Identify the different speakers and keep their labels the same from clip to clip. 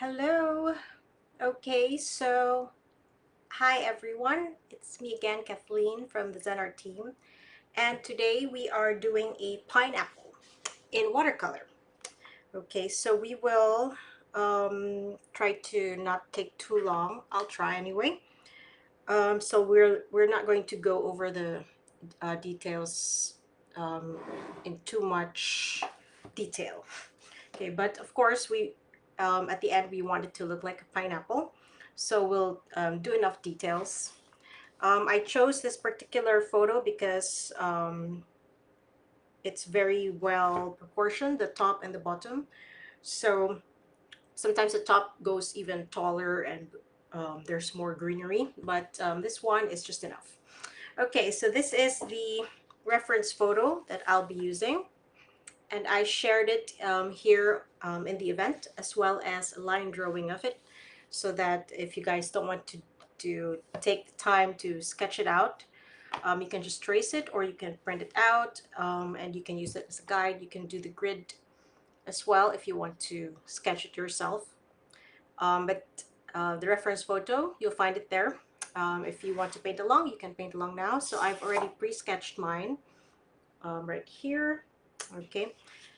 Speaker 1: Hello. Okay, so hi everyone. It's me again, Kathleen from the Zen Art team. And today we are doing a pineapple in watercolor. Okay, so we will try to not take too long. I'll try anyway. So we're not going to go over the details um, in too much detail. Okay, but of course we at the end we want it to look like a pineapple, so we'll do enough details. I chose this particular photo because it's very well proportioned, the top and the bottom. So sometimes the top goes even taller and there's more greenery, but this one is just enough. Okay, so this is the reference photo that I'll be using, and I shared it here in the event, as well as a line drawing of it, so that if you guys don't want to take the time to sketch it out, you can just trace it, or you can print it out, and you can use it as a guide. You can do the grid as well if you want to sketch it yourself. But the reference photo, you'll find it there. If you want to paint along, you can paint along now. So I've already pre-sketched mine right here. Okay,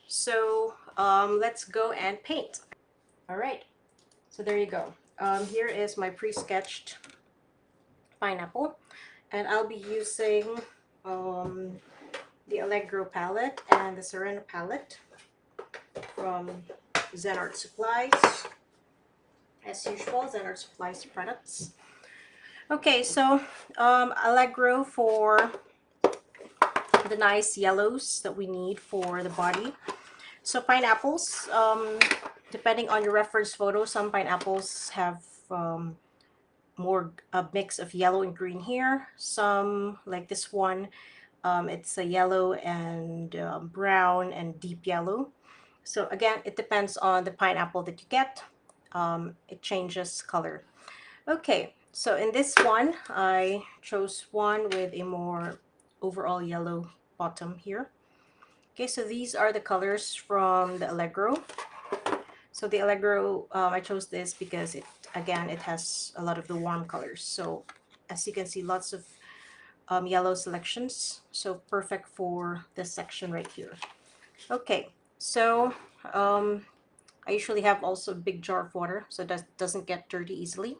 Speaker 1: so let's go and paint. All right, so there you go. Here is my pre-sketched pineapple, and I'll be using um, the Allegro palette and the Serena palette from Zen Art Supplies. As usual, Zen Art Supplies products. Okay, so Allegro for the nice yellows that we need for the body. So pineapples, depending on your reference photo, some pineapples have more a mix of yellow and green here. Some, like this one, it's a yellow and brown and deep yellow. So again, it depends on the pineapple that you get. It changes color. Okay, so in this one, I chose one with a more overall yellow bottom here. Okay, so these are the colors from the Allegro. So the Allegro, I chose this because it has a lot of the warm colors. So as you can see, lots of yellow selections. So perfect for this section right here. Okay, so I usually have also a big jar of water so that doesn't get dirty easily,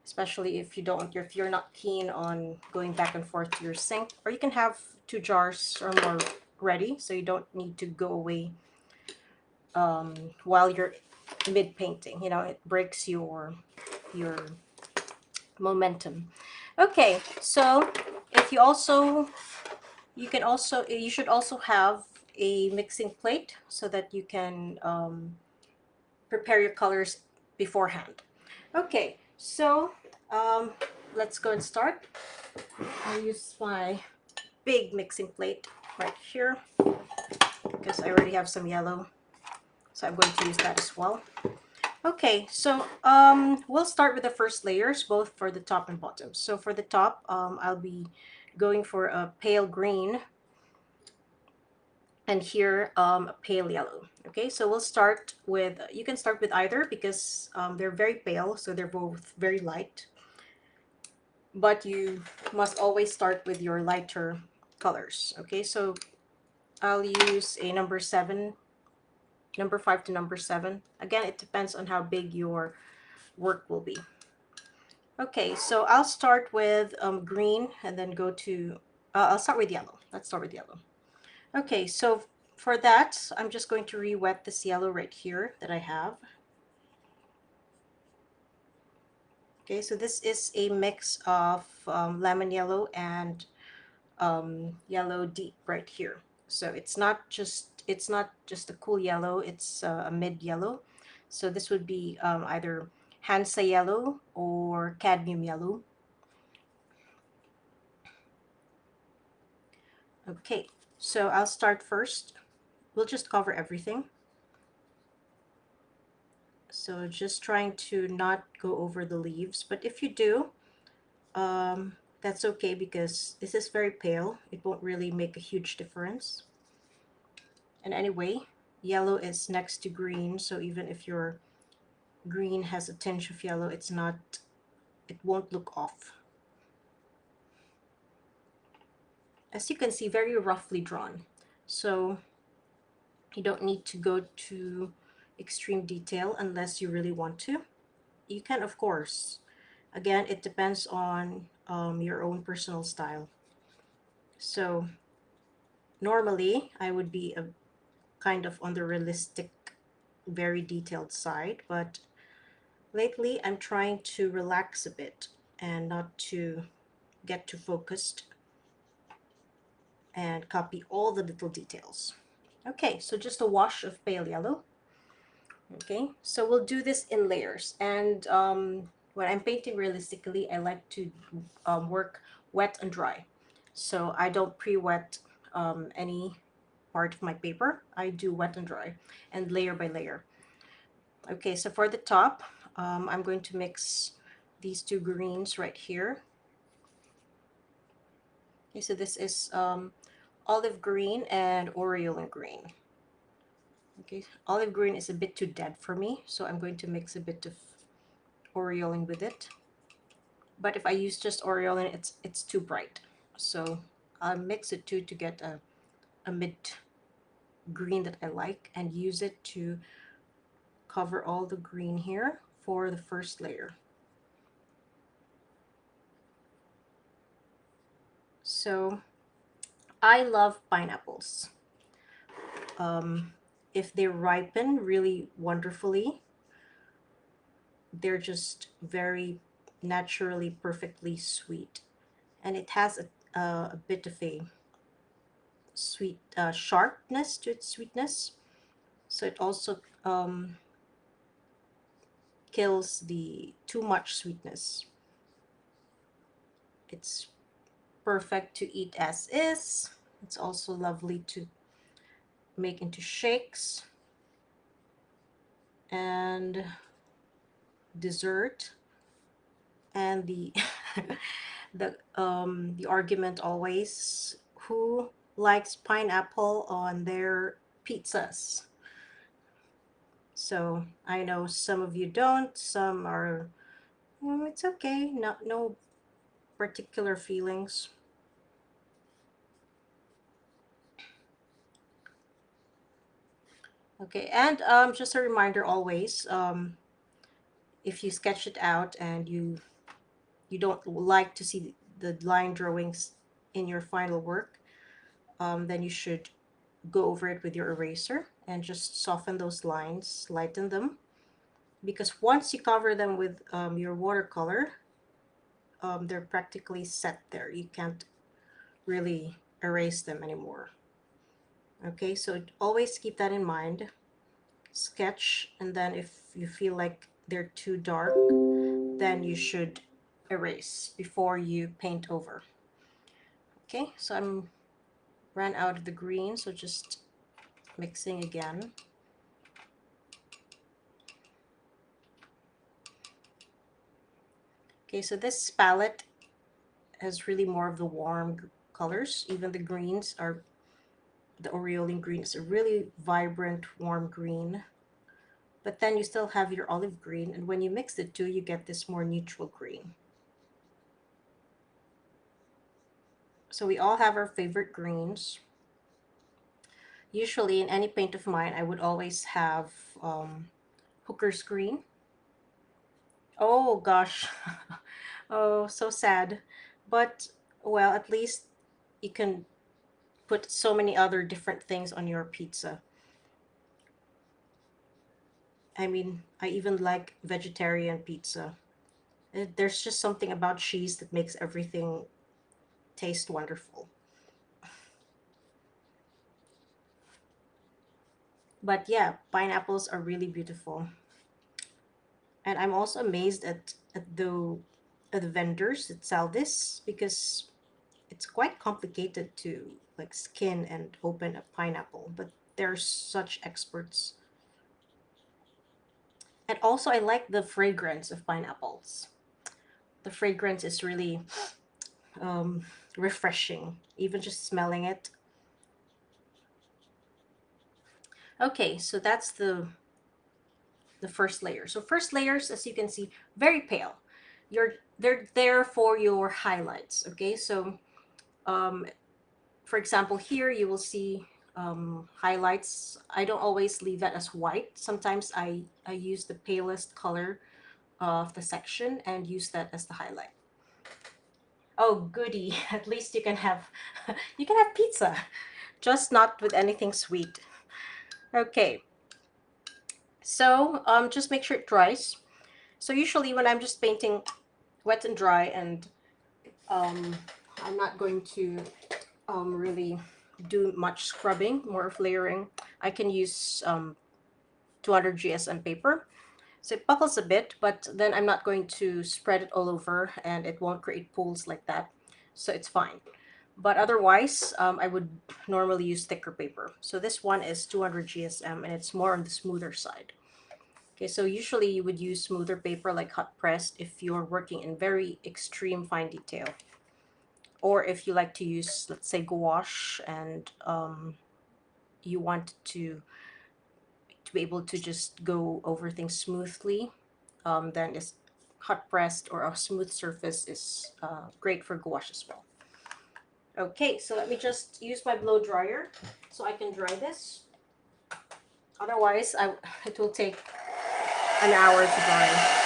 Speaker 1: especially if you're not keen on going back and forth to your sink. Or you can have 2 jars or more ready, so you don't need to go away while you're mid painting. You know, it breaks your momentum. Okay, so if you also you should also have a mixing plate so that you can prepare your colors beforehand. Okay, so let's go and start. I'll use my big mixing plate right here because I already have some yellow, so I'm going to use that as well. Okay, so we'll start with the first layers, both for the top and bottom. So for the top, I'll be going for a pale green, and here a pale yellow. Okay, so we'll start with, you can start with either because they're very pale, so they're both very light. But you must always start with your lighter colors. Okay, so I'll use a number 7, number 5 to number 7. Again, it depends on how big your work will be. Okay, so I'll start with green and then go to, I'll start with yellow. Let's start with yellow. Okay, so for that, I'm just going to re-wet this yellow right here that I have. Okay, so this is a mix of lemon yellow and yellow deep right here. So it's not just a cool yellow, it's a mid yellow. So this would be either Hansa yellow or cadmium yellow. Okay, so I'll start first. We'll just cover everything. So just trying to not go over the leaves, but if you do, that's okay because this is very pale. It won't really make a huge difference. And anyway, yellow is next to green, so even if you're green has a tinge of yellow, it's not, it won't look off. As you can see, very roughly drawn. So you don't need to go to extreme detail unless you really want to. You can, of course. Again, it depends on your own personal style. So normally I would be a kind of on the realistic, very detailed side, but lately I'm trying to relax a bit and not to get too focused and copy all the little details. Okay, so just a wash of pale yellow. Okay, so we'll do this in layers. And when I'm painting realistically, I like to work wet and dry. So I don't pre-wet any part of my paper. I do wet and dry and layer by layer. Okay, so for the top, I'm going to mix these two greens right here. Okay, so this is olive green and aureolin green. Okay, olive green is a bit too dead for me, so I'm going to mix a bit of aureolin with it. But if I use just aureolin, it's too bright. So I'll mix the two to get a mid green that I like and use it to cover all the green here for the first layer. So I love pineapples. If they ripen really wonderfully, they're just very naturally perfectly sweet, and it has a bit of a sweet sharpness to its sweetness, so it also kills the too much sweetness. It's perfect to eat as is. It's also lovely to make into shakes and dessert. And the the argument always, who likes pineapple on their pizzas? So I know some of you don't, some are, it's okay, not, no particular feelings. Okay, and just a reminder always, if you sketch it out and you don't like to see the line drawings in your final work, then you should go over it with your eraser and just soften those lines, lighten them, because once you cover them with your watercolor, they're practically set there. You can't really erase them anymore. Okay, so always keep that in mind. Sketch, and then if you feel like they're too dark, then you should erase before you paint over. Okay, so I'm ran out of the green, so just mixing again. Okay, so this palette has really more of the warm colors. Even the greens are, the aureolin green is a really vibrant, warm green. But then you still have your olive green, and when you mix the two, you get this more neutral green. So we all have our favorite greens. Usually in any paint of mine, I would always have hooker's green. Oh gosh. Oh, so sad. But, well, at least you can put so many other different things on your pizza. I mean, I even like vegetarian pizza. There's just something about cheese that makes everything taste wonderful. But yeah, pineapples are really beautiful. And I'm also amazed at the vendors that sell this, because it's quite complicated to like skin and open a pineapple, but they're such experts. And also I like the fragrance of pineapples. The fragrance is really um, refreshing, even just smelling it. Okay, so that's the the first layer. So first layers, as you can see, very pale. They're there for your highlights. Okay, so um, for example, here you will see highlights. I don't always leave that as white. Sometimes I use the palest color of the section and use that as the highlight. Oh, goody. At least you can have you can have pizza, just not with anything sweet. Okay. So just make sure it dries. So usually when I'm just painting wet and dry, and um, I'm not going to really do much scrubbing, more of layering, I can use 200 GSM paper. So it buckles a bit, but then I'm not going to spread it all over and it won't create pools like that. So it's fine. But otherwise, I would normally use thicker paper. So this one is 200 GSM and it's more on the smoother side. Okay, so usually you would use smoother paper like hot pressed if you're working in very extreme fine detail. Or if you like to use, let's say, gouache, and you want to be able to just go over things smoothly, then it's hot pressed or a smooth surface is great for gouache as well. Okay, so let me just use my blow dryer so I can dry this. Otherwise, it will take an hour to dry.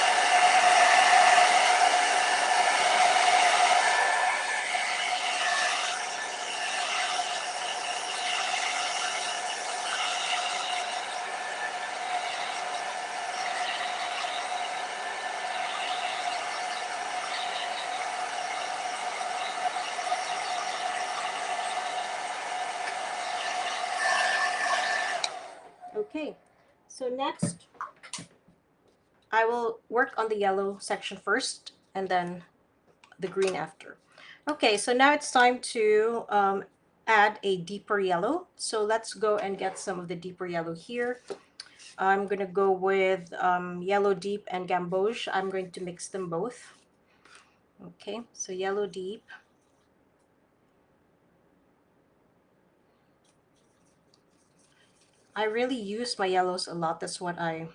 Speaker 1: Okay, so next I will work on the yellow section first and then the green after. Okay, so now it's time to add a deeper yellow. So let's go and get some of the deeper yellow here. I'm gonna go with yellow deep and gamboge. I'm going to mix them both. Okay, so yellow deep. I really use my yellows a lot. That's what I've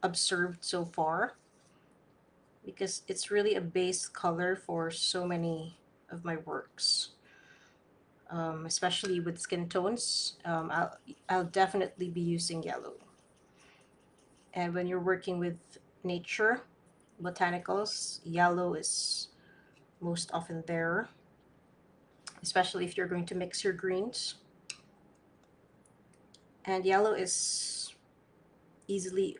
Speaker 1: observed so far, because it's really a base color for so many of my works. Especially with skin tones, I'll definitely be using yellow. And when you're working with nature, botanicals, yellow is most often there, especially if you're going to mix your greens. And yellow is easily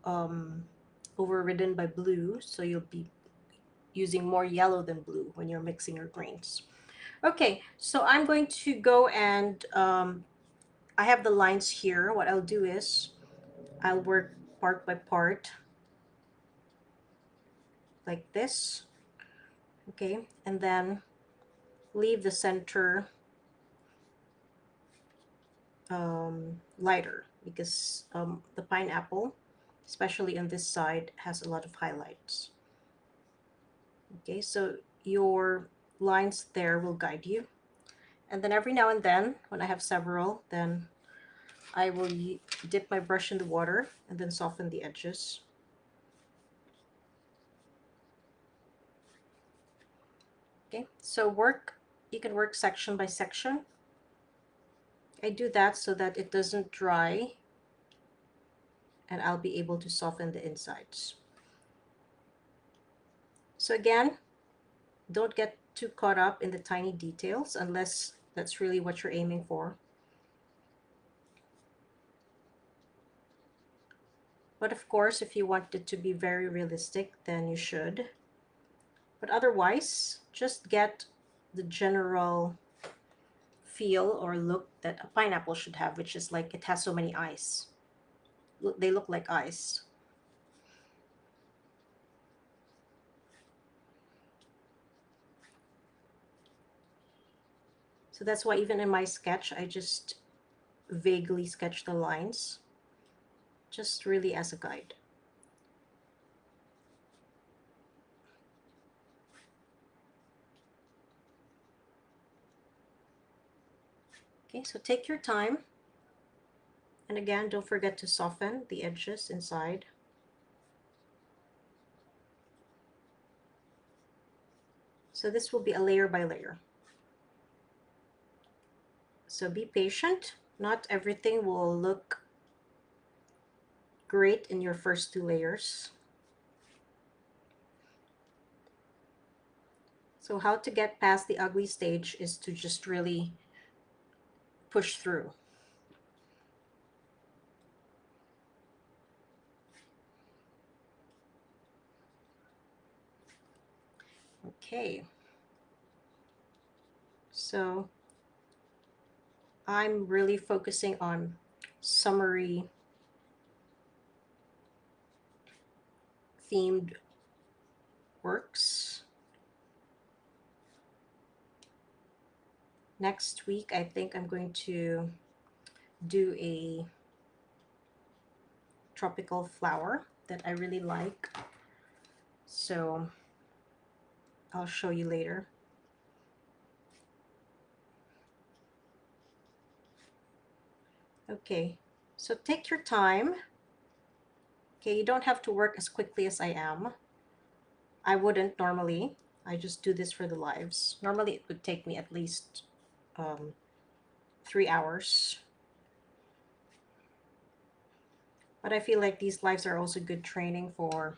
Speaker 1: overridden by blue, so you'll be using more yellow than blue when you're mixing your greens. Okay, so I'm going to go and I have the lines here. What I'll do is I'll work part by part like this. Okay, and then leave the center lighter, because the pineapple, especially on this side, has a lot of highlights. Okay, so your lines there will guide you. And then every now and then, when I have several, then I will dip my brush in the water and then soften the edges. Okay, so you can work section by section. I do that so that it doesn't dry and I'll be able to soften the insides. So again, don't get too caught up in the tiny details unless that's really what you're aiming for. But of course, if you want it to be very realistic, then you should. But otherwise, just get the general feel or look that a pineapple should have, which is like it has so many eyes. Look, they look like eyes. So that's why even in my sketch, I just vaguely sketch the lines, just really as a guide. Okay, so take your time And again, don't forget to soften the edges inside. So this will be a layer by layer. So be patient. Not everything will look great in your first 2 layers. So how to get past the ugly stage is to just really push through. Okay. So I'm really focusing on summery themed works. Next week, I think I'm going to do a tropical flower that I really like. So I'll show you later. Okay, so take your time. Okay, you don't have to work as quickly as I am. I wouldn't normally. I just do this for the lives. Normally it would take me at least 3 hours. But I feel like these lives are also good training for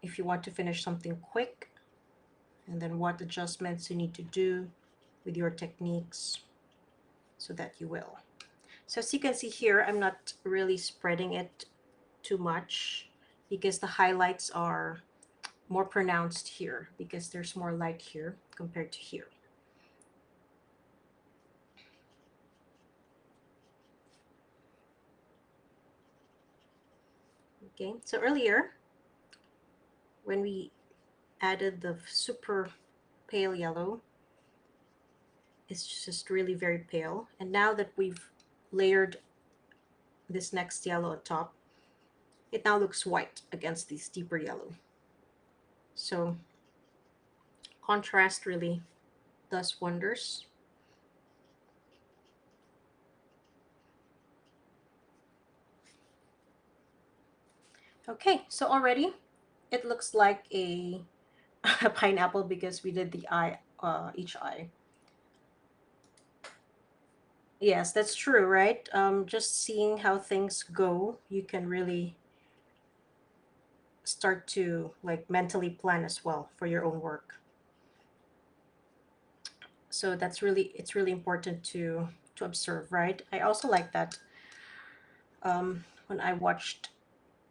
Speaker 1: if you want to finish something quick, and then what adjustments you need to do with your techniques so that you will. So as you can see here, I'm not really spreading it too much because the highlights are more pronounced here because there's more light here compared to here. Okay, so earlier when we added the super pale yellow, it's just really very pale. And now that we've layered this next yellow on top, it now looks white against this deeper yellow. So contrast really does wonders. Okay, so already it looks like a, a pineapple because we did the eye, each eye. Yes, that's true, right? Just seeing how things go, you can really start to like mentally plan as well for your own work. So that's really, it's really important to observe, right? I also like that when I watched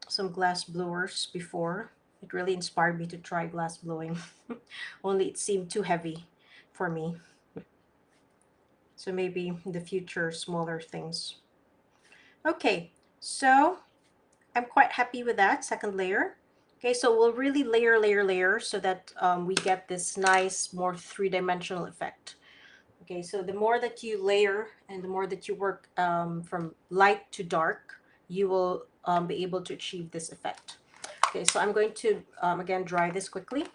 Speaker 1: some glass blowers before, it really inspired me to try glass blowing. Only it seemed too heavy for me. So maybe in the future, smaller things. Okay, so I'm quite happy with that second layer. Okay, so we'll really layer so that we get this nice, more three-dimensional effect. Okay, so the more that you layer and the more that you work from light to dark, you will be able to achieve this effect. Okay, so I'm going to, again, dry this quickly.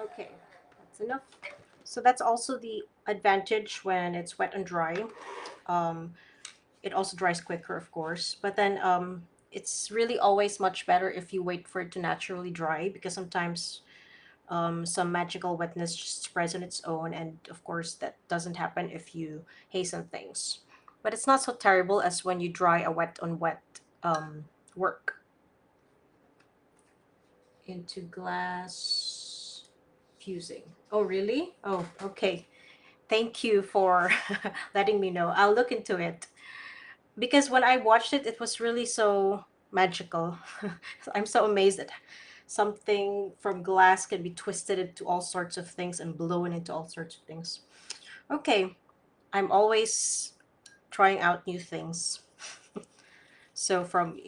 Speaker 1: Okay, that's enough. So that's also the advantage when it's wet and dry. Um, it also dries quicker, of course, but then it's really always much better if you wait for it to naturally dry because sometimes some magical wetness just spreads on its own, and of course that doesn't happen if you hasten things. But it's not so terrible as when you dry a wet on wet work. Into glass fusing. Oh, really? Oh, okay. Thank you for letting me know. I'll look into it because when I watched it, it was really so magical. I'm so amazed that something from glass can be twisted into all sorts of things and blown into all sorts of things. Okay, I'm always trying out new things. So from,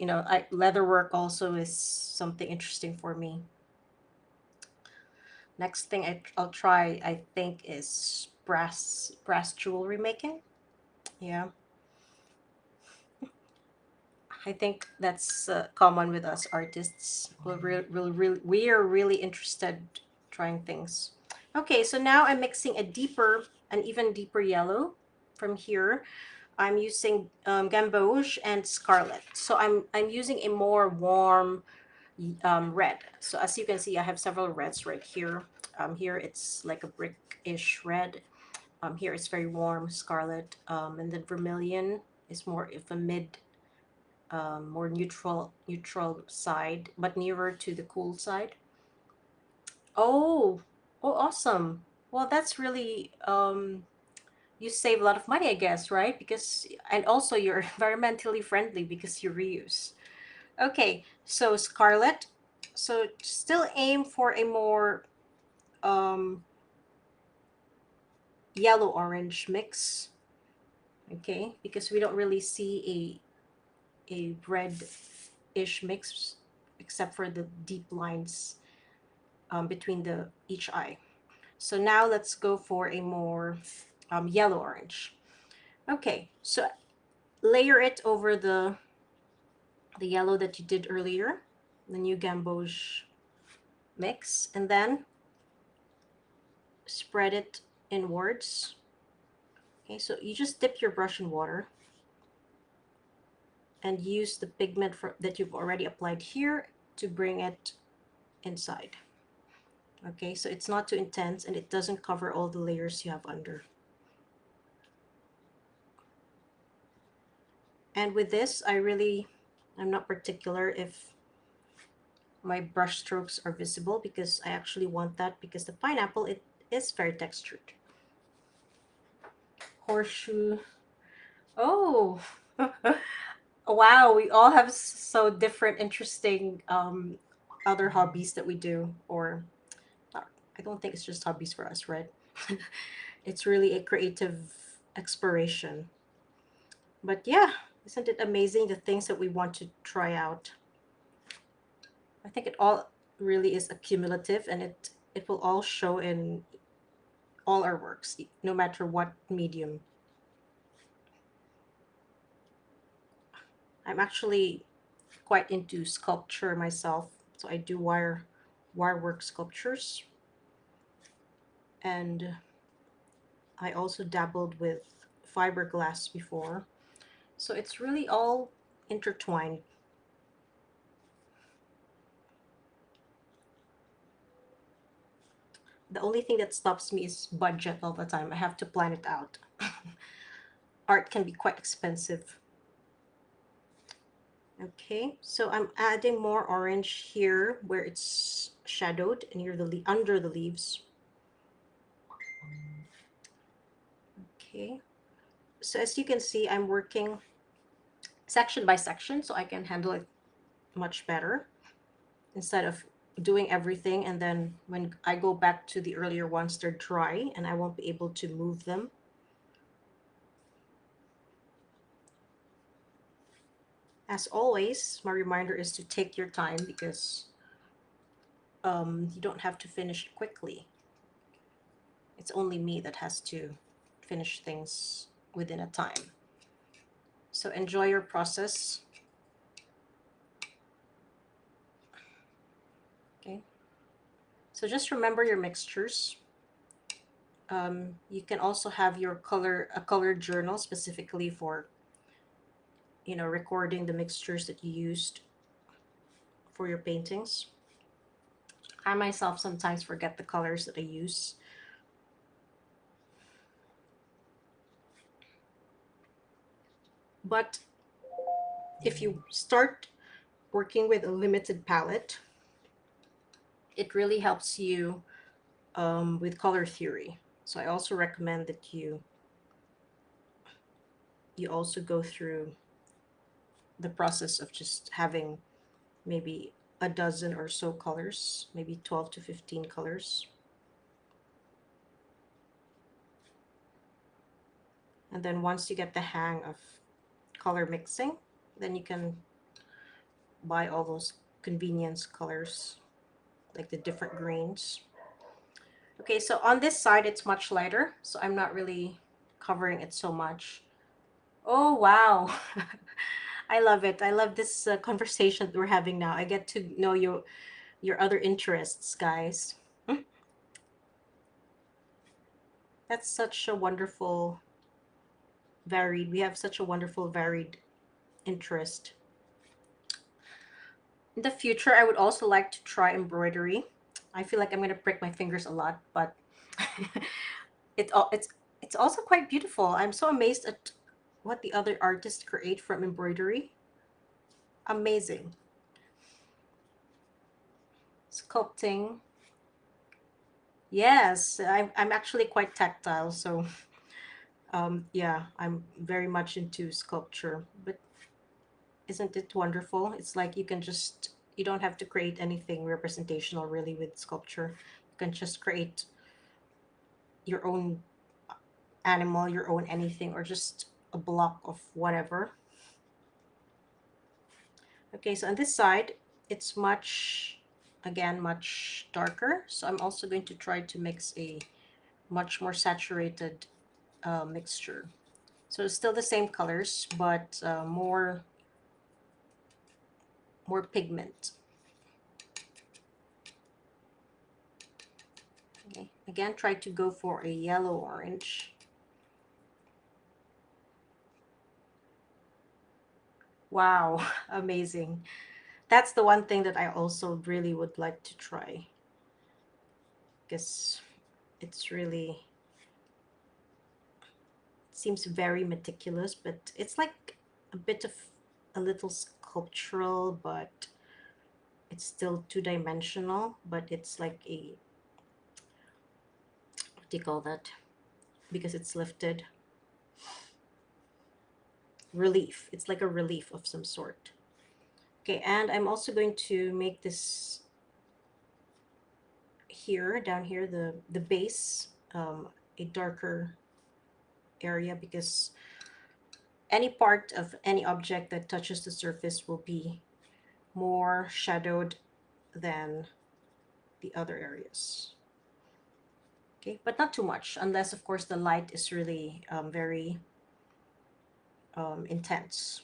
Speaker 1: leather work also is something interesting for me. Next thing I'll try, I think, is brass jewelry making. Yeah, I think that's common with us artists. We are really interested trying things. Okay, so now I'm mixing an even deeper yellow. From here, I'm using gamboge and scarlet. So I'm using a more warm red. So as you can see, I have several reds right here. Here it's like a brickish red. Here it's very warm scarlet, and then vermilion is more of a more neutral side, but nearer to the cool side. Oh, oh, awesome. Well, that's really you save a lot of money, I guess, right? Because and also you're environmentally friendly because you reuse. Okay, so scarlet. So still aim for a more um, yellow orange mix. Okay, because we don't really see a red-ish mix except for the deep lines between the each eye. So now let's go for a more yellow orange. Okay, so layer it over the yellow that you did earlier, the new gamboge mix, and then spread it inwards. Okay, so you just dip your brush in water and use the pigment that you've already applied here to bring it inside. Okay, so it's not too intense and it doesn't cover all the layers you have under. And with this, I'm not particular if my brush strokes are visible because I actually want that because the pineapple, it is very textured. Horseshoe. Oh, wow, we all have so different, interesting other hobbies that we do, or I don't think it's just hobbies for us, right? It's really a creative exploration. But yeah, isn't it amazing the things that we want to try out? I think it all really is accumulative and it will all show in all our works, no matter what medium. I'm actually quite into sculpture myself, so I do wire work sculptures, and I also dabbled with fiberglass before. So it's really all intertwined. The only thing that stops me is budget all the time. I have to plan it out. Art can be quite expensive. Okay, so I'm adding more orange here where it's shadowed near under the leaves. Okay, so as you can see, I'm working section by section so I can handle it much better instead of doing everything and then when I go back to the earlier ones, they're dry and I won't be able to move them. As always, my reminder is to take your time because you don't have to finish quickly. It's only me that has to finish things within a time. So enjoy your process. Okay. So just remember your mixtures. You can also have a color journal specifically for recording the mixtures that you used for your paintings. I myself sometimes forget the colors that I use. But if you start working with a limited palette, it really helps you with color theory. So I also recommend that you also go through the process of just having maybe a dozen or so colors, maybe 12 to 15 colors. And then once you get the hang of color mixing, Then you can buy all those convenience colors, like the different greens. Okay, so on this side, it's much lighter, so I'm not really covering it so much. Oh, wow. I love it. I love this conversation that we're having now. I get to know your other interests, guys. Hmm. That's such a wonderful varied. We have such a wonderful varied interest. In the future, I would also like to try embroidery. I feel like I'm gonna prick my fingers a lot, but it's also quite beautiful. I'm so amazed at what the other artists create from embroidery. Amazing. Sculpting. Yes, I'm actually quite tactile, so yeah, I'm very much into sculpture. But isn't it wonderful? It's like you don't have to create anything representational really with sculpture. You can just create your own animal, your own anything, or just a block of whatever. Okay, so on this side, it's again, much darker. So I'm also going to try to mix a much more saturated mixture. So it's still the same colors, but more pigment. Okay. Again, try to go for a yellow orange. Wow, amazing. That's the one thing that I also really would like to try, because it's really, it seems very meticulous, but it's like a bit of a little sculptural, but it's still two-dimensional, but it's like a, what do you call that? Because it's lifted. Relief. It's like a relief of some sort. Okay, and I'm also going to make this here, down here, the base, a darker area, because any part of any object that touches the surface will be more shadowed than the other areas. Okay, but not too much, unless of course the light is really very intense.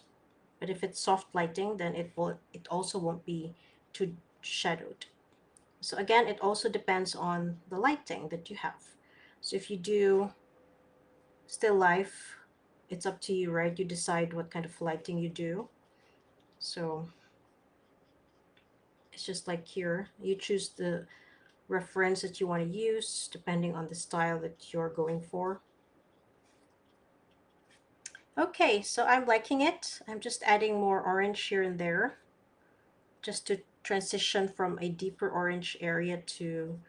Speaker 1: But if it's soft lighting, then it also won't be too shadowed. So again, it also depends on the lighting that you have. So if you do still life, it's up to you, right? You decide what kind of lighting you do. So it's just like here, you choose the reference that you want to use depending on the style that you're going for. Okay, so I'm liking it. I'm just adding more orange here and there, just to transition from a deeper orange area to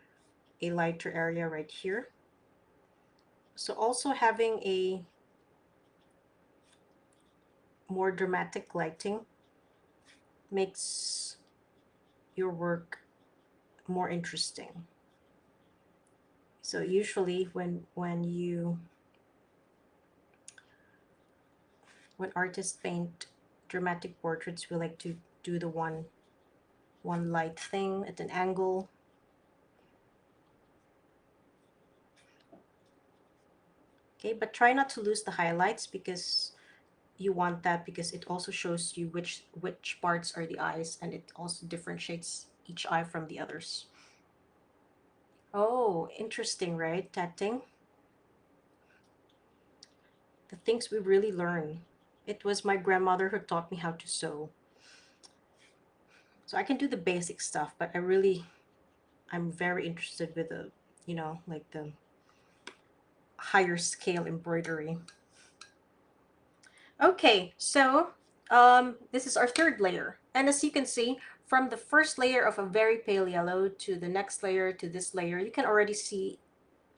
Speaker 1: a lighter area right here. So also having a more dramatic lighting makes your work more interesting. So usually when artists paint dramatic portraits, we like to do the one light thing at an angle. Okay, but try not to lose the highlights, because you want that, because it also shows you which parts are the eyes, and it also differentiates each eye from the others. Oh, interesting, right? Tatting. The things we really learn. It was my grandmother who taught me how to sew. So I can do the basic stuff, but I'm very interested with the, like the higher scale embroidery. Okay, so this is our third layer. And as you can see, from the first layer of a very pale yellow to the next layer to this layer, you can already see,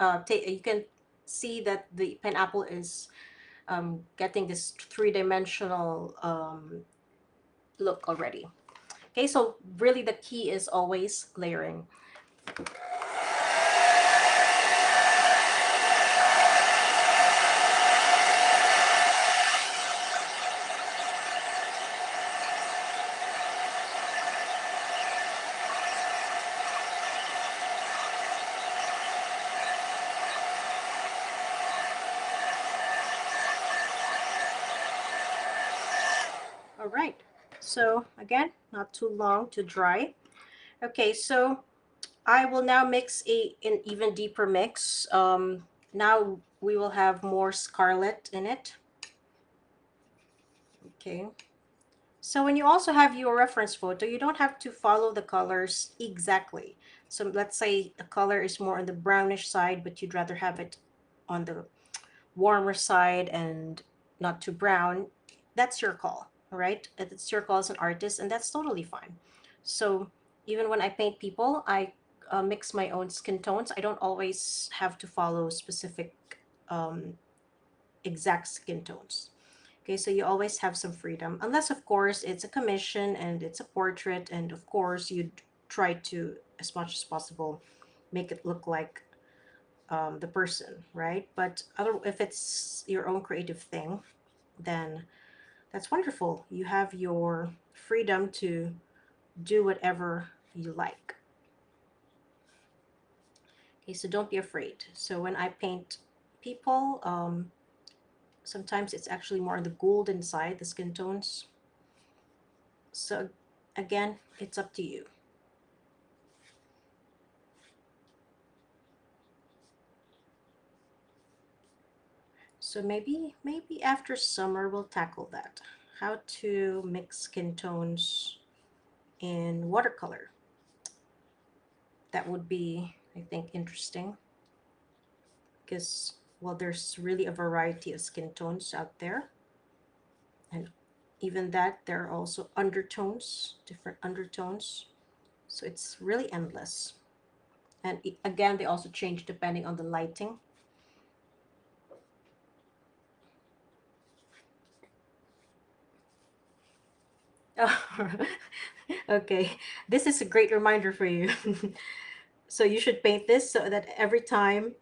Speaker 1: you can see that the pineapple is getting this three-dimensional look already. Okay, so really the key is always layering. So again, not too long to dry. Okay, so I will now mix an even deeper mix. Now we will have more scarlet in it. Okay. So when you also have your reference photo, you don't have to follow the colors exactly. So let's say the color is more on the brownish side, but you'd rather have it on the warmer side and not too brown. That's your call, all right? It's your call as an artist, and that's totally fine. So even when I paint people, I mix my own skin tones. I don't always have to follow specific um, exact skin tones. Okay, so you always have some freedom, unless of course it's a commission and it's a portrait, and of course you'd try to, as much as possible, make it look like the person, right? But other, if it's your own creative thing, then that's wonderful. You have your freedom to do whatever you like. Okay, so don't be afraid. So when I paint people, sometimes it's actually more on the golden side, the skin tones. So again, it's up to you. So maybe after summer we'll tackle that. How to mix skin tones in watercolor. That would be, I think, interesting because, well, there's really a variety of skin tones out there. And even that, there are also undertones, different undertones. So it's really endless. And again, they also change depending on the lighting. Okay, this is a great reminder for you. So you should paint this so that every time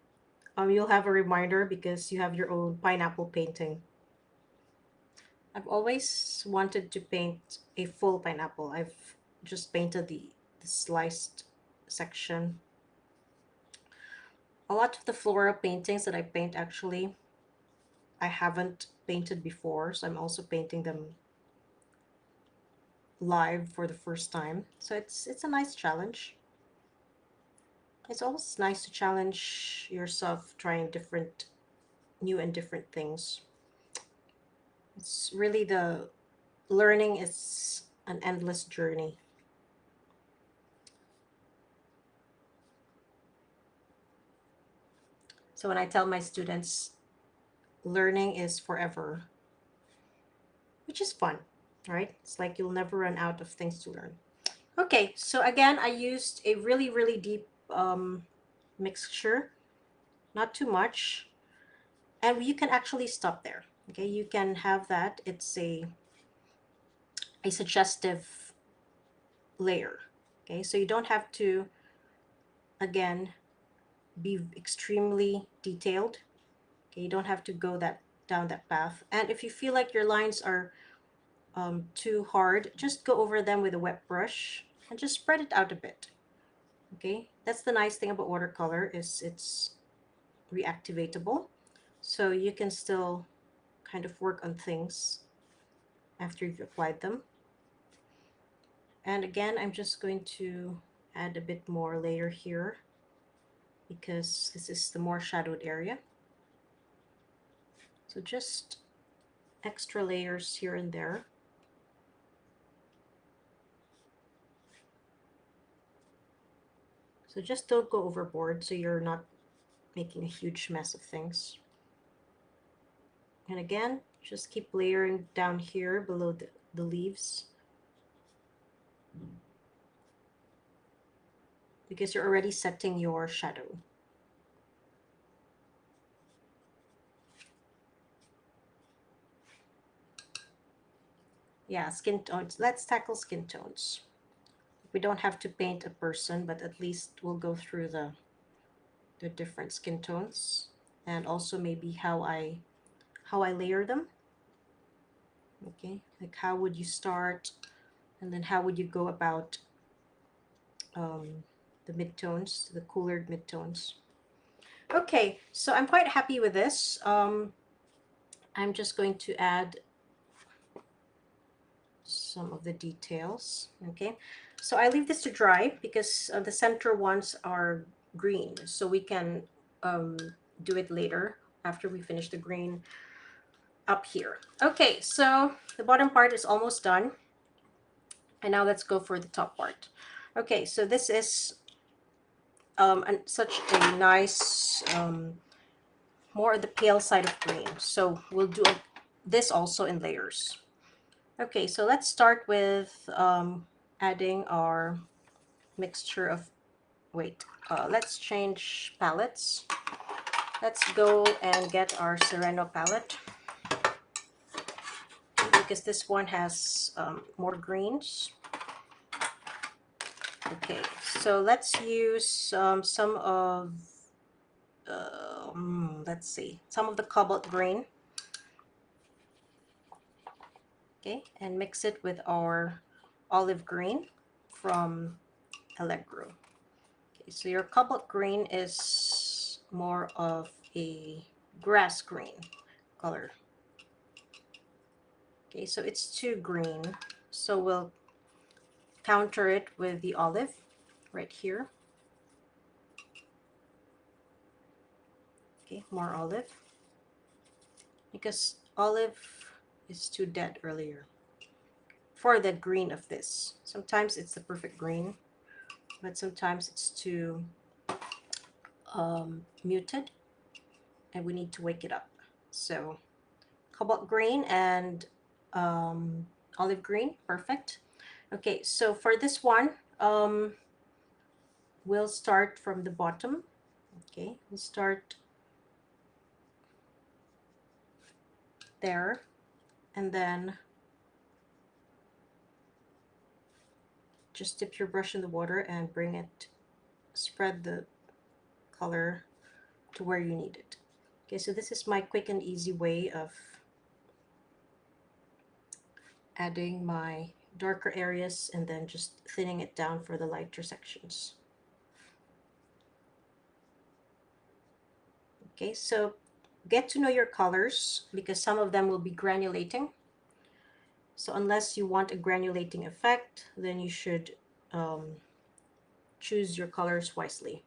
Speaker 1: you'll have a reminder because you have your own pineapple painting. I've always wanted to paint a full pineapple. I've just painted the sliced section. A lot of the floral paintings that I paint actually I haven't painted before, so I'm also painting them live for the first time. So it's a nice challenge. It's always nice to challenge yourself trying different new and different things. It's really the learning is an endless journey. So when I tell my students learning is forever, which is fun, right? It's like you'll never run out of things to learn. Okay, so again, I used a really deep mixture, not too much, and you can actually stop there. Okay, you can have that. It's a suggestive layer. Okay, so you don't have to, again, be extremely detailed. Okay, you don't have to go that down that path. And if you feel like your lines are too hard, just go over them with a wet brush and just spread it out a bit. Okay, that's the nice thing about watercolor is it's reactivatable. So you can still kind of work on things after you've applied them. And again, I'm just going to add a bit more layer here because this is the more shadowed area. So just extra layers here and there. So just don't go overboard so you're not making a huge mess of things. And again, just keep layering down here below the leaves because you're already setting your shadow. Yeah, skin tones. Let's tackle skin tones. We don't have to paint a person, but at least we'll go through the different skin tones and also maybe how I layer them. Okay, like how would you start and then how would you go about the midtones, the cooler midtones. Okay, so I'm quite happy with this. I'm just going to add some of the details. Okay, so I leave this to dry because the center ones are green, so we can um, do it later after we finish the green up here. Okay, so the bottom part is almost done, and now let's go for the top part. Okay, so this is such a nice more of the pale side of green, so we'll do this also in layers. Okay, so let's start with adding our mixture of, wait, let's change palettes. Let's go and get our Sereno palette because this one has more greens. Okay, so let's use some of, let's see, some of the cobalt green. Okay, and mix it with our olive green from Allegro. Okay, so your cobalt green is more of a grass green color. Okay, so it's too green, so we'll counter it with the olive right here. Okay, more olive because olive is too dead earlier for the green of this. Sometimes it's the perfect green, but sometimes it's too muted and we need to wake it up. So cobalt green and olive green, perfect. Okay, so for this one, we'll start from the bottom. Okay, we'll start there, and then just dip your brush in the water and bring it, spread the color to where you need it. Okay, so this is my quick and easy way of adding my darker areas and then just thinning it down for the lighter sections. Okay, so get to know your colors because some of them will be granulating. So unless you want a granulating effect, then you should choose your colors wisely.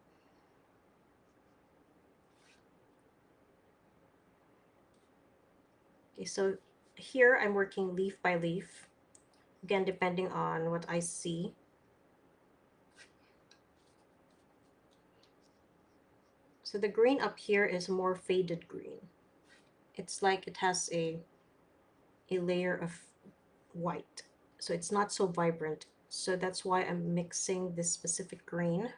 Speaker 1: Okay, so here I'm working leaf by leaf, again depending on what I see. So the green up here is more faded green. It's like it has a layer of white, so it's not so vibrant. So that's why I'm mixing this specific green,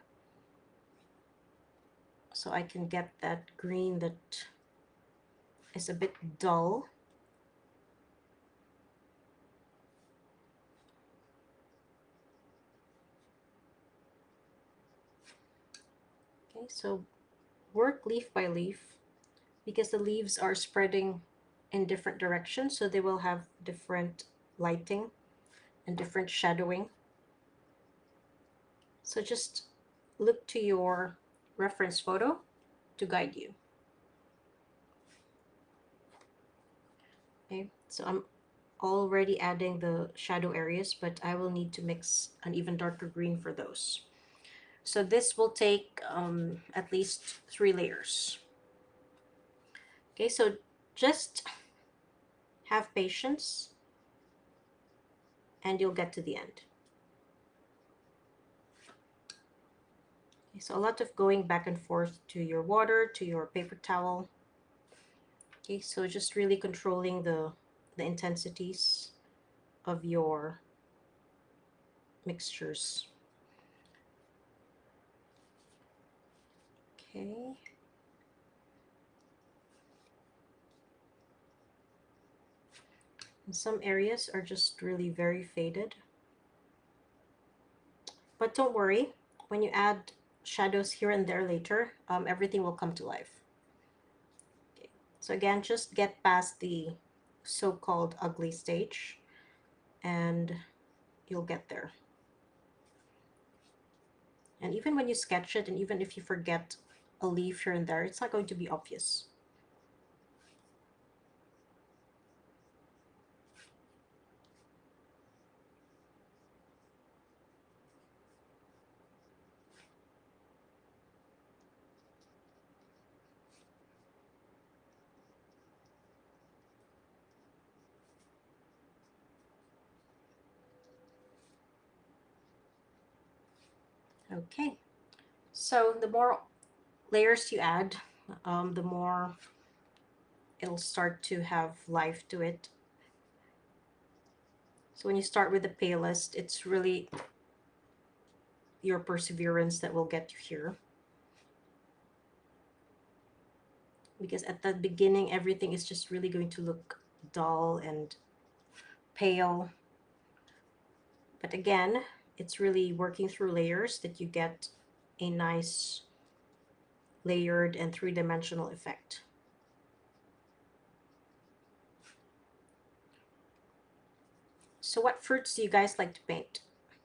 Speaker 1: so I can get that green that is a bit dull. Okay, so work leaf by leaf because the leaves are spreading in different directions, so they will have different lighting and different shadowing. So just look to your reference photo to guide you. Okay, so I'm already adding the shadow areas, but I will need to mix an even darker green for those. So this will take at least 3 layers. Okay, so just have patience and you'll get to the end. Okay, so a lot of going back and forth to your water, to your paper towel. Okay, so just really controlling the intensities of your mixtures. Okay. And some areas are just really very faded. But don't worry, when you add shadows here and there later, everything will come to life. Okay. So again, just get past the so-called ugly stage and you'll get there. And even when you sketch it, and even if you forget a leaf here and there, it's not going to be obvious. Okay, so the more layers you add, the more it'll start to have life to it. So when you start with the palest, it's really your perseverance that will get you here. Because at the beginning, everything is just really going to look dull and pale. But again, it's really working through layers that you get a nice layered and three-dimensional effect. So what fruits do you guys like to paint?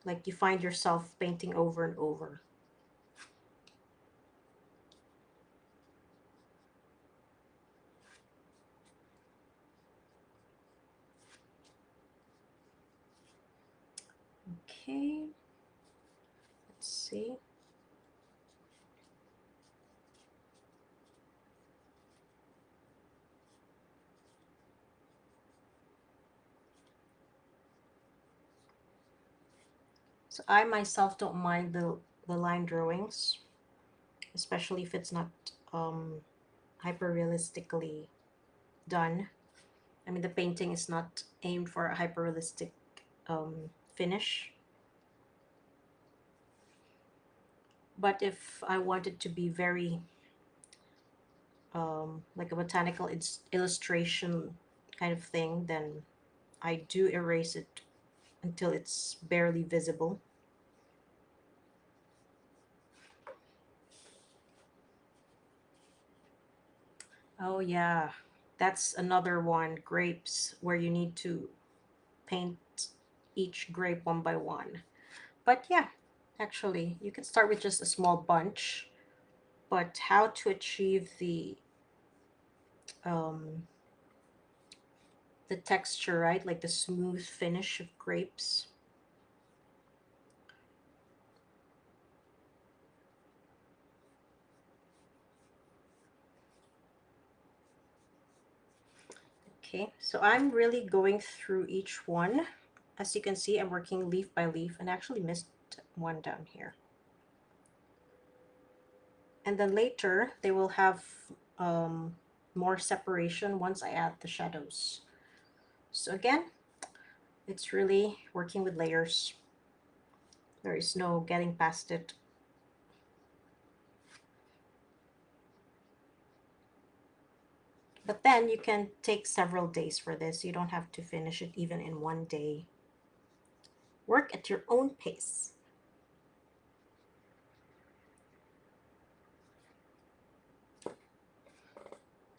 Speaker 1: Like you find yourself painting over and over? Okay, let's see. So I myself don't mind the line drawings, especially if it's not hyper realistically done. I mean, the painting is not aimed for a hyper realistic finish. But if I wanted to be very like a botanical illustration kind of thing, then I do erase it until it's barely visible. Oh yeah, that's another one, grapes, where you need to paint each grape one by one. But yeah, actually, you can start with just a small bunch, but how to achieve um, the texture, right? Like the smooth finish of grapes. Okay, so I'm really going through each one. As you can see, I'm working leaf by leaf and actually missed one down here. And then later, they will have um, more separation once I add the shadows. So again, it's really working with layers. There is no getting past it. But then you can take several days for this. You don't have to finish it even in one day. Work at your own pace.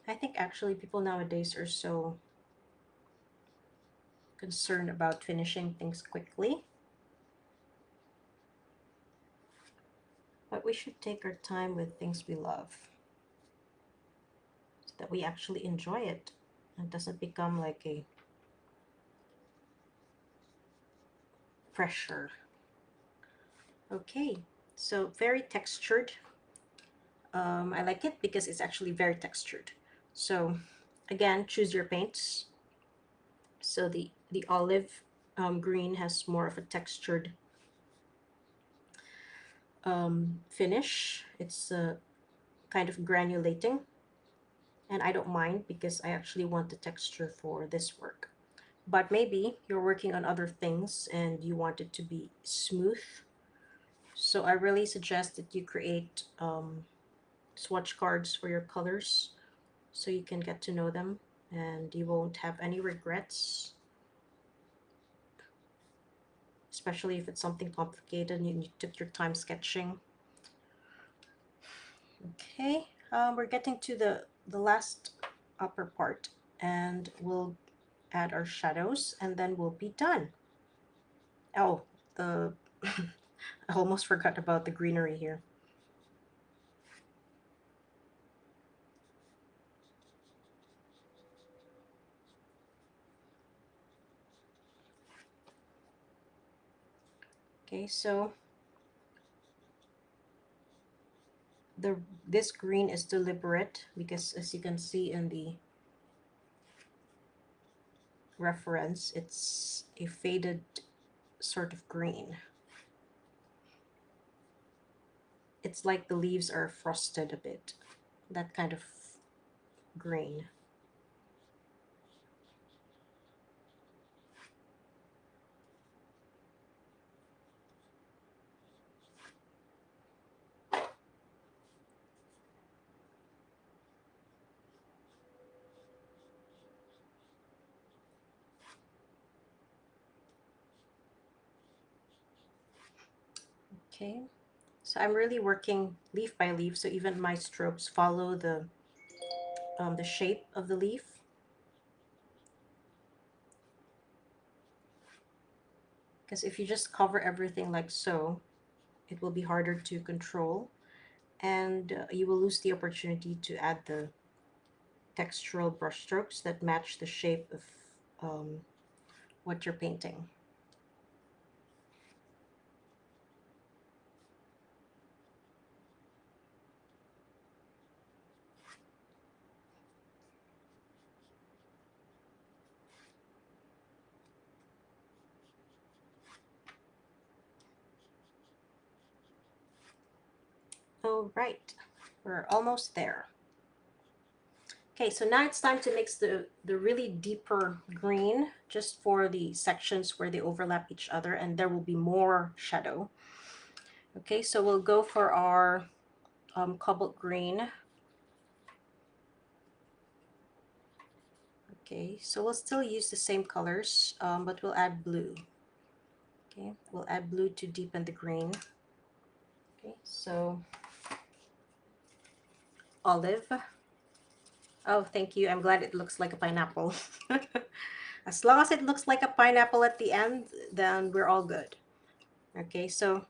Speaker 1: I think actually people nowadays are so concerned about finishing things quickly. But we should take our time with things we love so that we actually enjoy it and doesn't become like a pressure. Okay, so very textured. I like it because it's actually very textured. So again, choose your paints. So the olive green has more of a textured finish. It's kind of granulating, and I don't mind because I actually want the texture for this work. But maybe you're working on other things and you want it to be smooth. So I really suggest that you create swatch cards for your colors so you can get to know them and you won't have any regrets, especially if it's something complicated and you took your time sketching. Okay, we're getting to the last upper part and we'll add our shadows and then we'll be done. Oh, the I almost forgot about the greenery here. Okay, so the this green is deliberate because as you can see in the reference, it's a faded sort of green. it's like the leaves are frosted a bit. That kind of green. Okay, so I'm really working leaf by leaf, so even my strokes follow the shape of the leaf. Because if you just cover everything like so, it will be harder to control, and you will lose the opportunity to add the textural brushstrokes that match the shape of um, what you're painting. All right, we're almost there. Okay, so now it's time to mix the really deeper green just for the sections where they overlap each other, and there will be more shadow. Okay, so we'll go for our cobalt green. Okay, so we'll still use the same colors, but we'll add blue. Okay, we'll add blue to deepen the green. Okay, so olive. Oh, thank you. I'm glad it looks like a pineapple. As long as it looks like a pineapple at the end, then we're all good. Okay, so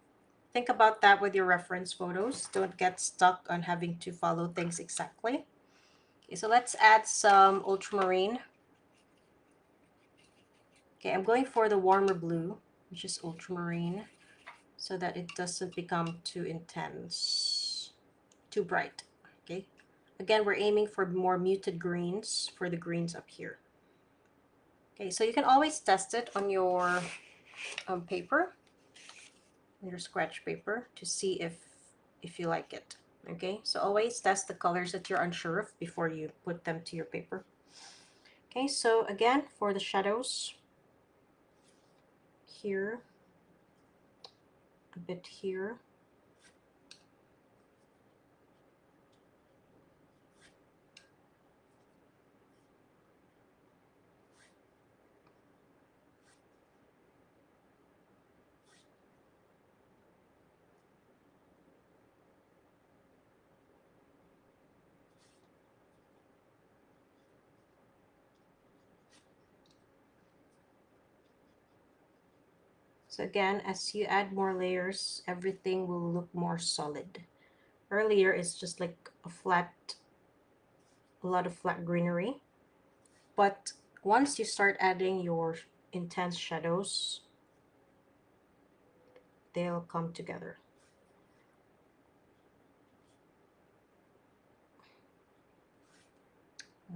Speaker 1: think about that with your reference photos. Don't get stuck on having to follow things exactly. Okay, so let's add some ultramarine. Okay, I'm going for the warmer blue, which is ultramarine, so that it doesn't become too intense, too bright. Okay, again, we're aiming for more muted greens for the greens up here. Okay, so you can always test it on your paper, your scratch paper, to see if you like it. Okay, so always test the colors that you're unsure of before you put them to your paper. Okay, so again, for the shadows, here, a bit here. So again, as you add more layers, everything will look more solid. Earlier, it's just like a lot of flat greenery. But once you start adding your intense shadows, they'll come together.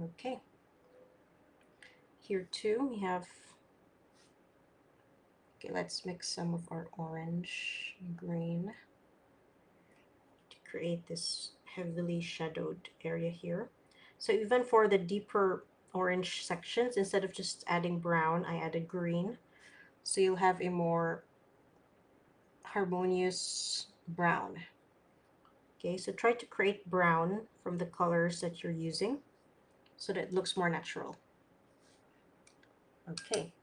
Speaker 1: Okay. Here too, we have, okay, let's mix some of our orange and green to create this heavily shadowed area here. So even for the deeper orange sections, instead of just adding brown, I added green. So you'll have a more harmonious brown. Okay, so try to create brown from the colors that you're using so that it looks more natural. Okay,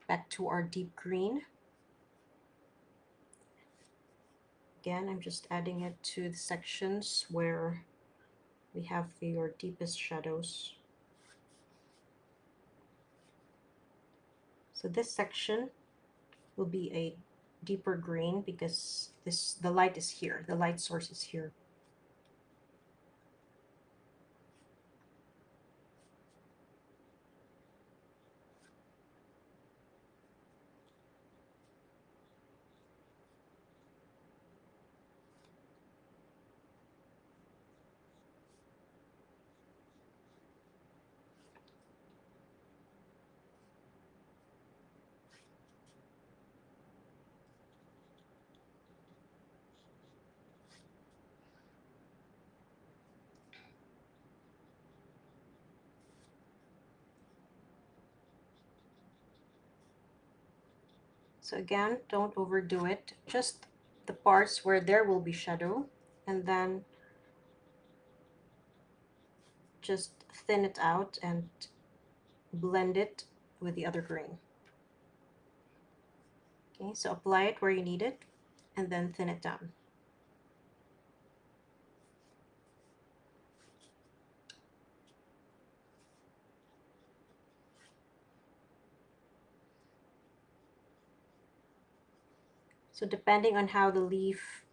Speaker 1: back to our deep green. Again, I'm just adding it to the sections where we have your deepest shadows. So this section will be a deeper green because the light is here, the light source is here. So again, don't overdo it. Just the parts where there will be shadow, and then just thin it out and blend it with the other green. Okay, so apply it where you need it and then thin it down. So depending on how the leaf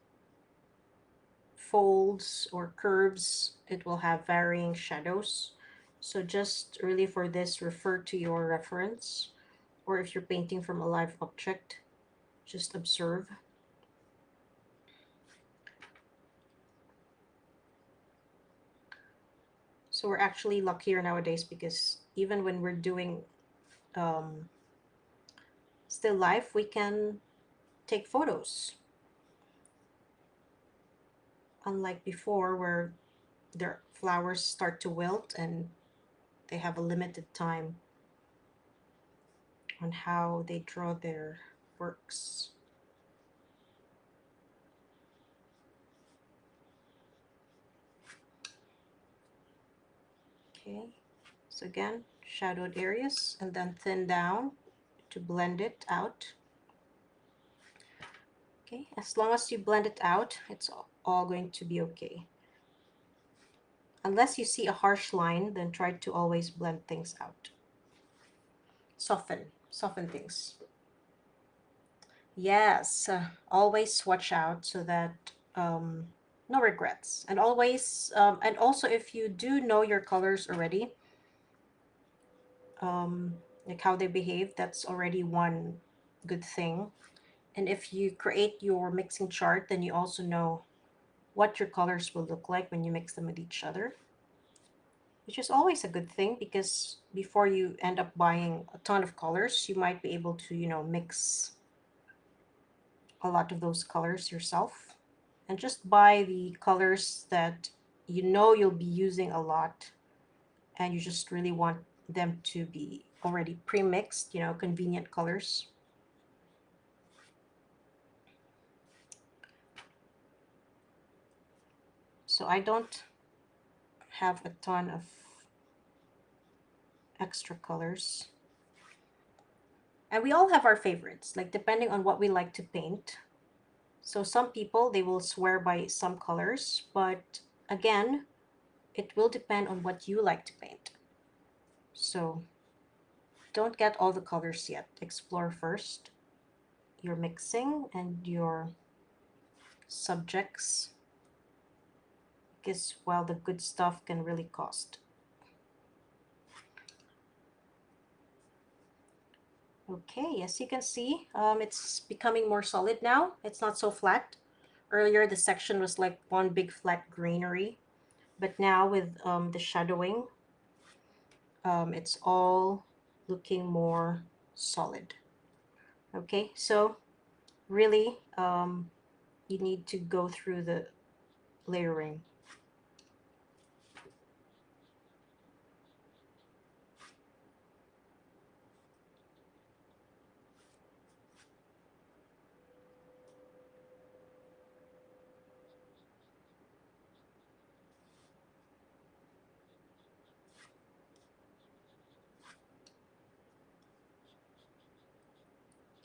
Speaker 1: folds or curves, it will have varying shadows. So just really for this, refer to your reference, or if you're painting from a live object, just observe. So we're actually luckier nowadays because even when we're doing um, still life, we can take photos. Unlike before, where their flowers start to wilt and they have a limited time on how they draw their works. Okay, so again, shadowed areas and then thin down to blend it out. Okay, as long as you blend it out, it's all going to be okay. Unless you see a harsh line, then try to always blend things out. Soften things. Yes, always watch out so that no regrets. And always, and also if you do know your colors already, like how they behave, that's already one good thing. And if you create your mixing chart, then you also know what your colors will look like when you mix them with each other, which is always a good thing because before you end up buying a ton of colors, you might be able to, mix a lot of those colors yourself. And just buy the colors that you know you'll be using a lot and you just really want them to be already pre-mixed, convenient colors. So I don't have a ton of extra colors. And we all have our favorites, like depending on what we like to paint. So some people, they will swear by some colors, but again, it will depend on what you like to paint. So don't get all the colors yet. Explore first your mixing and your subjects, because while the good stuff can really cost. Okay, as you can see, it's becoming more solid now. It's not so flat. Earlier, the section was like one big flat greenery, but now with the shadowing, it's all looking more solid. Okay, so really, you need to go through the layering.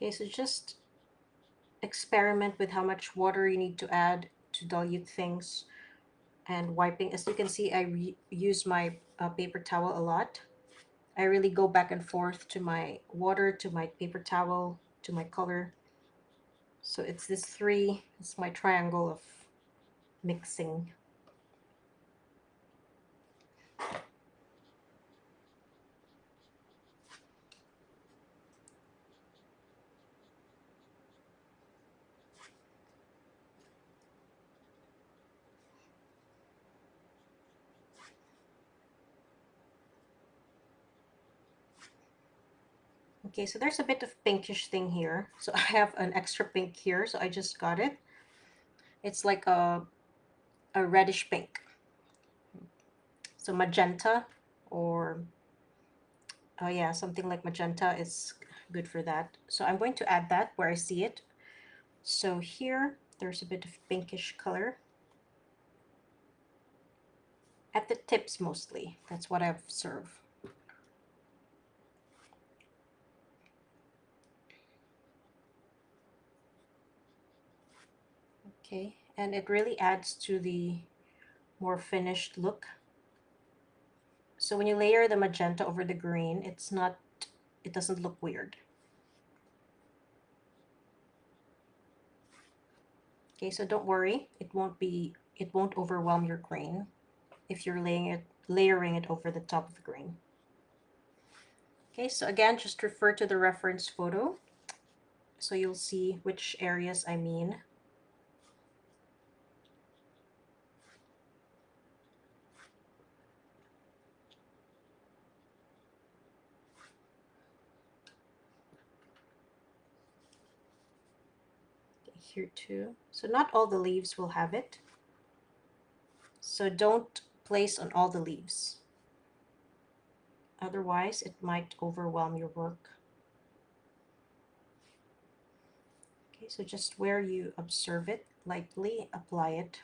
Speaker 1: Okay, so just experiment with how much water you need to add to dilute things and wiping. As you can see, I use my paper towel a lot. I really go back and forth to my water, to my paper towel, to my color. So it's this three, it's my triangle of mixing. Okay, so there's a bit of pinkish thing here. So I have an extra pink here, so I just got it. It's like a reddish pink. So magenta or yeah, something like magenta is good for that. So I'm going to add that where I see it. So here, there's a bit of pinkish color. At the tips mostly, that's what I've observed. Okay, and it really adds to the more finished look. So when you layer the magenta over the green, it doesn't look weird. Okay, so don't worry, it won't overwhelm your green if you're layering it over the top of the green. Okay, so again, just refer to the reference photo so you'll see which areas I mean. Here too. So not all the leaves will have it. So don't place on all the leaves. Otherwise, it might overwhelm your work. Okay, so just where you observe it, lightly apply it.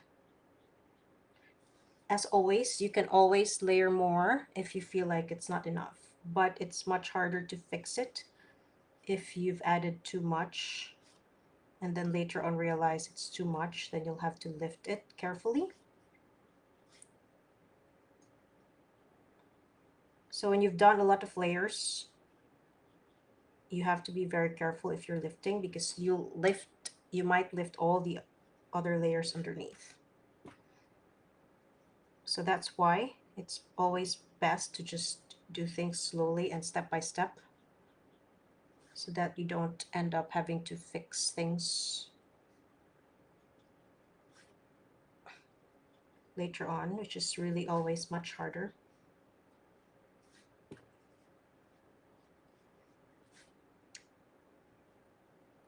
Speaker 1: As always, you can always layer more if you feel like it's not enough, but it's much harder to fix it if you've added too much and then later on realize it's too much, then you'll have to lift it carefully. So when you've done a lot of layers, you have to be very careful if you're lifting, because you might lift all the other layers underneath. So that's why it's always best to just do things slowly and step by step, so that you don't end up having to fix things later on, which is really always much harder.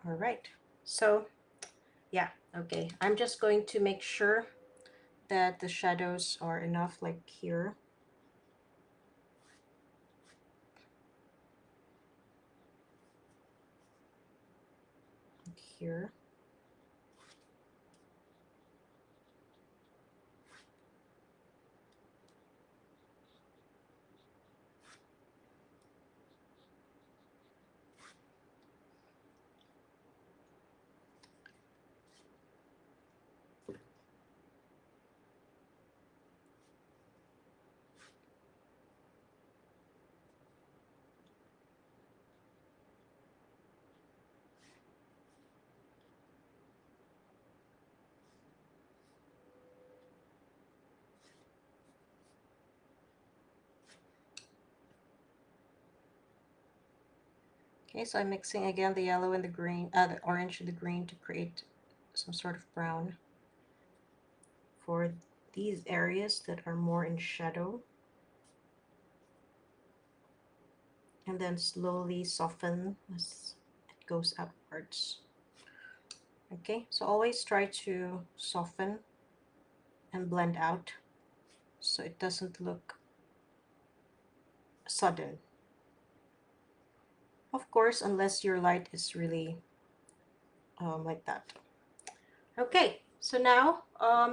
Speaker 1: All right, so yeah, okay, I'm just going to make sure that the shadows are enough, like here. Here. Okay, so I'm mixing again the yellow and the green, the orange and the green to create some sort of brown for these areas that are more in shadow. And then slowly soften as it goes upwards. Okay, so always try to soften and blend out so it doesn't look sudden. Of course, unless your light is really like that. Okay, so now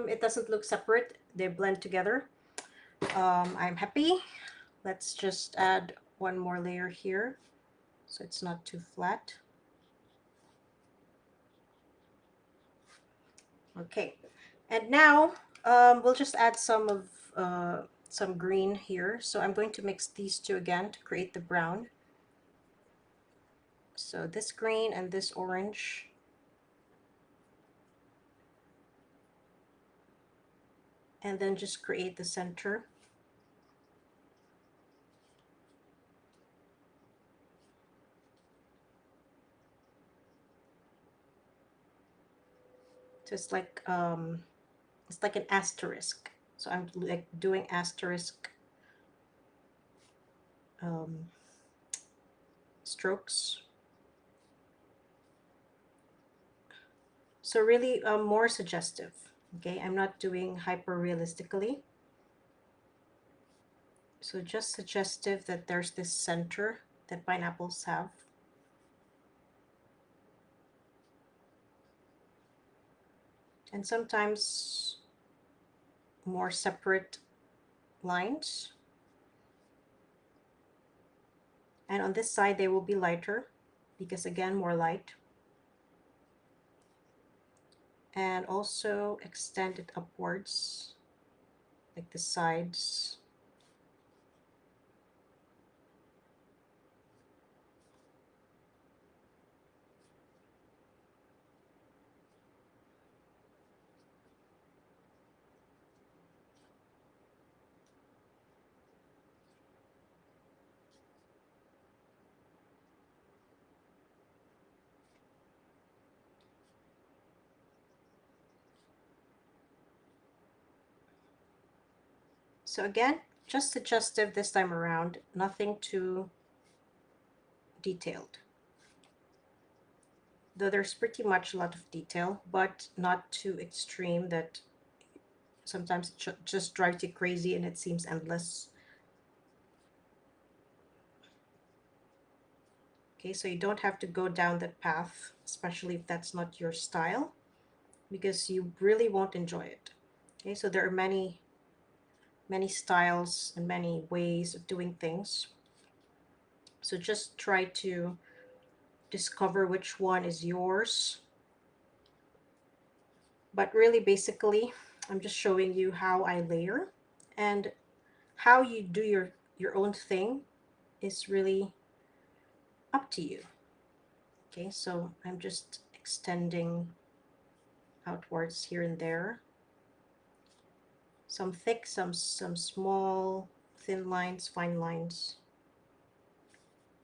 Speaker 1: it doesn't look separate, they blend together. I'm happy. Let's just add one more layer here so it's not too flat. Okay, and now we'll just add some green here. So I'm going to mix these two again to create the brown. So this green and this orange. And then just create the center. So it's like an asterisk. So I'm like doing asterisk strokes. So really more suggestive. Okay, I'm not doing hyper realistically. So just suggestive that there's this center that pineapples have. and sometimes more separate lines. And on this side they will be lighter because again more light. And also extend it upwards like the sides. So again, just suggestive this time around, nothing too detailed. Though there's pretty much a lot of detail, but not too extreme that sometimes it just drives you crazy and it seems endless. Okay, so you don't have to go down that path, especially if that's not your style, because you really won't enjoy it. Okay, so there are many styles and many ways of doing things. So just try to discover which one is yours. But really, basically, I'm just showing you how I layer, and how you do your own thing is really up to you. Okay, so I'm just extending outwards here and there. Some thick, some small, thin lines, fine lines.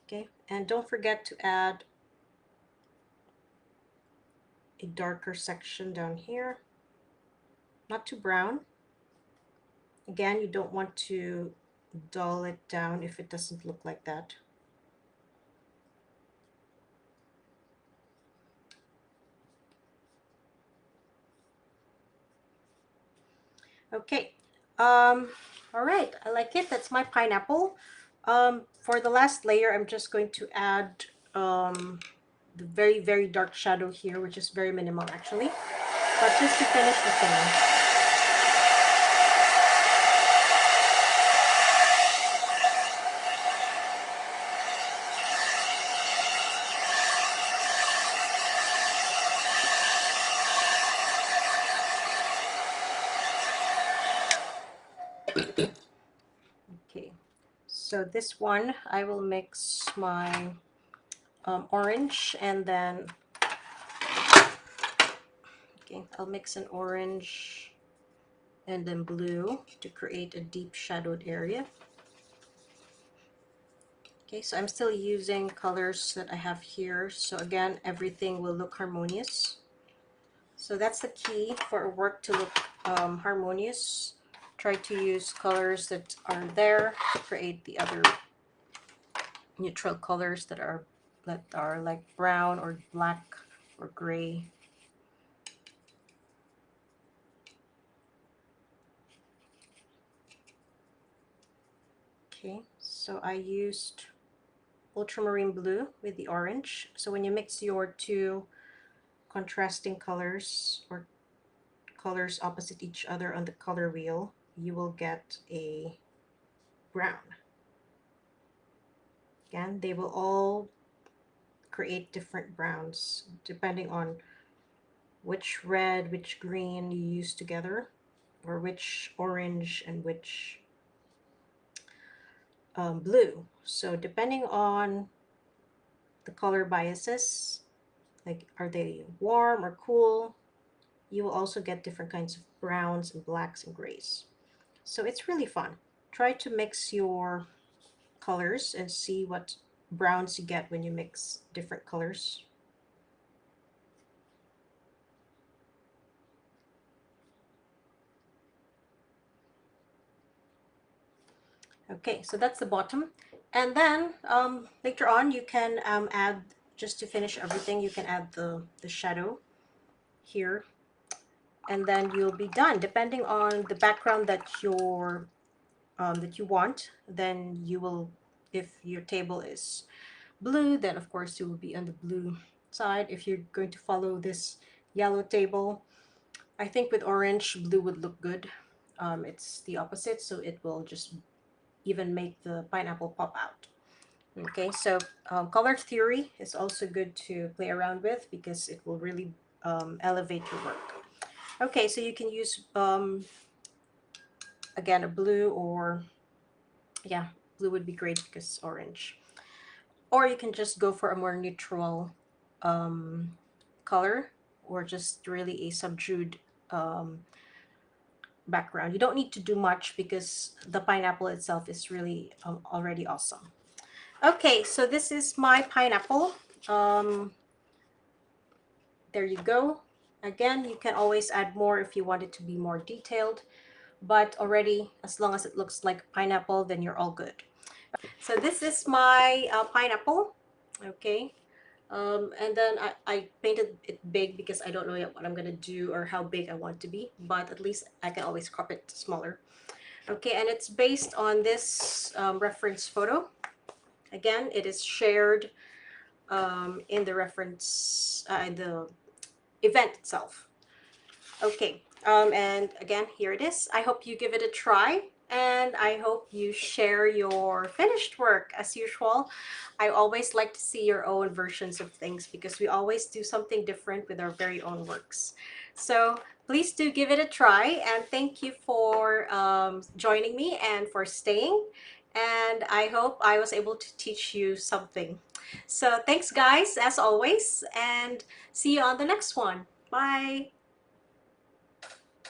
Speaker 1: Okay, and don't forget to add a darker section down here. Not too brown. Again, you don't want to dull it down if it doesn't look like that. Okay, all right, I like it. That's my pineapple. For the last layer, I'm just going to add the very dark shadow here, which is very minimal actually, but just to finish the thing. Okay, so this one I will mix my orange, and then okay, I'll mix an orange and then blue to create a deep shadowed area. Okay, so I'm still using colors that I have here, so again everything will look harmonious. So that's the key for a work to look harmonious. Try to use colors that are there to create the other neutral colors that are like brown or black or gray. Okay, so I used ultramarine blue with the orange. So when you mix your two contrasting colors or colors opposite each other on the color wheel, you will get a brown. Again, they will all create different browns depending on which red, which green you use together, or which orange and which blue. So depending on the color biases, like are they warm or cool, you will also get different kinds of browns and blacks and grays. So it's really fun. Try to mix your colors and see what browns you get when you mix different colors. Okay, so that's the bottom. And then later on you can add, just to finish everything, you can add the shadow here. And then you'll be done. Depending on the background that that you want, then you will, if your table is blue, then of course you will be on the blue side. If you're going to follow this yellow table, I think with orange, blue would look good. It's the opposite, so it will just even make the pineapple pop out. Okay, so color theory is also good to play around with because it will really elevate your work. Okay, so you can use, again, a blue, or yeah, blue would be great because orange. Or you can just go for a more neutral um, color, or just really a subdued um, background. You don't need to do much because the pineapple itself is really already awesome. Okay, so this is my pineapple. Um, there you go. Again, you can always add more if you want it to be more detailed, but already, as long as it looks like pineapple, then you're all good. So this is my pineapple. Okay, and then I painted it big because I don't know yet what I'm gonna do or how big I want it to be, but at least I can always crop it smaller. Okay, and it's based on this reference photo. Again, it is shared in the reference, the event itself. Okay, and again, here it is. I hope you give it a try, and I hope you share your finished work. As usual, I always like to see your own versions of things because we always do something different with our very own works. So please do give it a try, and thank you for joining me and for staying. And I hope I was able to teach you something. So thanks, guys, as always, and see you on the next one. Bye.